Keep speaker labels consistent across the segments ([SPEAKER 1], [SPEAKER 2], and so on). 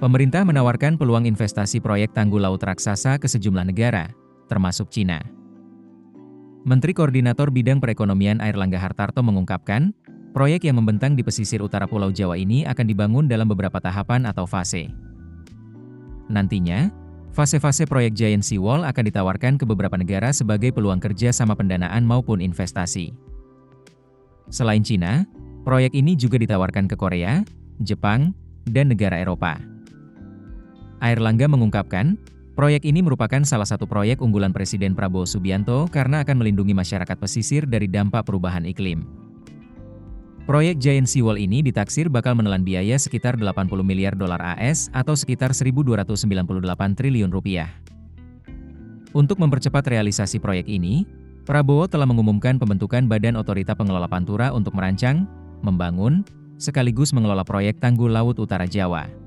[SPEAKER 1] Pemerintah menawarkan peluang investasi proyek tanggul laut raksasa ke sejumlah negara, termasuk Cina. Menteri Koordinator Bidang Perekonomian Airlangga Hartarto mengungkapkan, proyek yang membentang di pesisir utara Pulau Jawa ini akan dibangun dalam beberapa tahapan atau fase. Nantinya, fase-fase proyek Giant Sea Wall akan ditawarkan ke beberapa negara sebagai peluang kerja sama pendanaan maupun investasi. Selain Cina, proyek ini juga ditawarkan ke Korea, Jepang, dan negara Eropa. Airlangga mengungkapkan, proyek ini merupakan salah satu proyek unggulan Presiden Prabowo Subianto karena akan melindungi masyarakat pesisir dari dampak perubahan iklim. Proyek Giant Sea Wall ini ditaksir bakal menelan biaya sekitar 80 miliar dolar AS atau sekitar 1.298 triliun rupiah. Untuk mempercepat realisasi proyek ini, Prabowo telah mengumumkan pembentukan Badan Otorita Pengelola Pantura untuk merancang, membangun, sekaligus mengelola proyek Tanggul Laut Utara Jawa.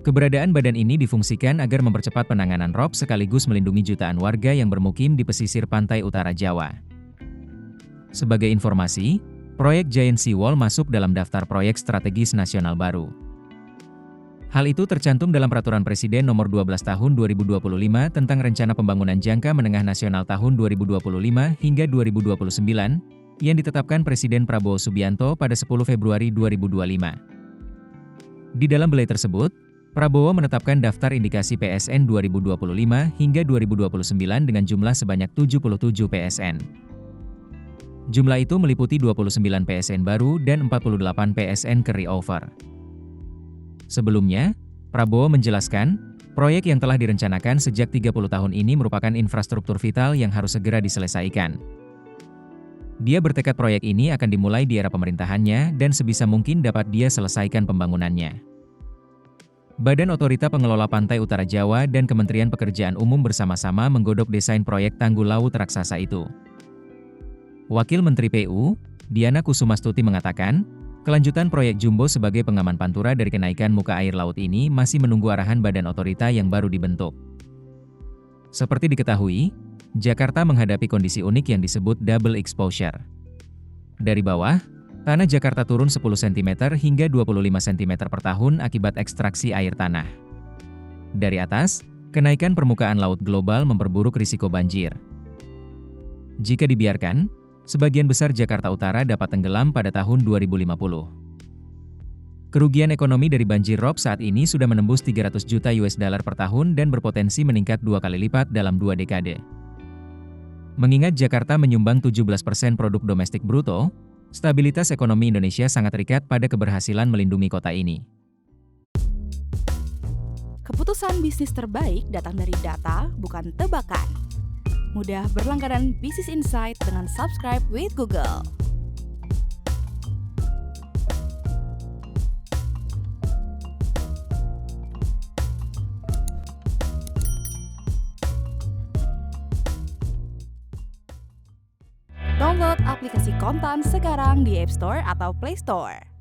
[SPEAKER 1] Keberadaan badan ini difungsikan agar mempercepat penanganan ROP sekaligus melindungi jutaan warga yang bermukim di pesisir pantai utara Jawa. Sebagai informasi, proyek Giant Sea Wall masuk dalam daftar proyek strategis nasional baru. Hal itu tercantum dalam Peraturan Presiden Nomor 12 Tahun 2025 tentang Rencana Pembangunan Jangka Menengah Nasional tahun 2025 hingga 2029, yang ditetapkan Presiden Prabowo Subianto pada 10 Februari 2025. Di dalam belai tersebut, Prabowo menetapkan daftar indikasi PSN 2025 hingga 2029 dengan jumlah sebanyak 77 PSN. Jumlah itu meliputi 29 PSN baru dan 48 PSN carry-over. Sebelumnya, Prabowo menjelaskan, proyek yang telah direncanakan sejak 30 tahun ini merupakan infrastruktur vital yang harus segera diselesaikan. Dia bertekad proyek ini akan dimulai di era pemerintahannya dan sebisa mungkin dapat dia selesaikan pembangunannya. Badan Otorita Pengelola Pantai Utara Jawa dan Kementerian Pekerjaan Umum bersama-sama menggodok desain proyek tanggul laut raksasa itu. Wakil Menteri PU, Diana Kusumastuti mengatakan, kelanjutan proyek Jumbo sebagai pengaman pantura dari kenaikan muka air laut ini masih menunggu arahan badan otorita yang baru dibentuk. Seperti diketahui, Jakarta menghadapi kondisi unik yang disebut double exposure. Dari bawah, tanah Jakarta turun 10 cm hingga 25 cm per tahun akibat ekstraksi air tanah. Dari atas, kenaikan permukaan laut global memperburuk risiko banjir. Jika dibiarkan, sebagian besar Jakarta Utara dapat tenggelam pada tahun 2050. Kerugian ekonomi dari banjir rob saat ini sudah menembus 300 juta US dollar per tahun dan berpotensi meningkat 2 kali lipat dalam 2 dekade. Mengingat Jakarta menyumbang 17% produk domestik bruto, stabilitas ekonomi Indonesia sangat terikat pada keberhasilan melindungi kota ini.
[SPEAKER 2] Keputusan bisnis terbaik datang dari data, bukan tebakan. Mudah berlangganan Business Insight dengan subscribe with Google. Download aplikasi Kontan sekarang di App Store atau Play Store.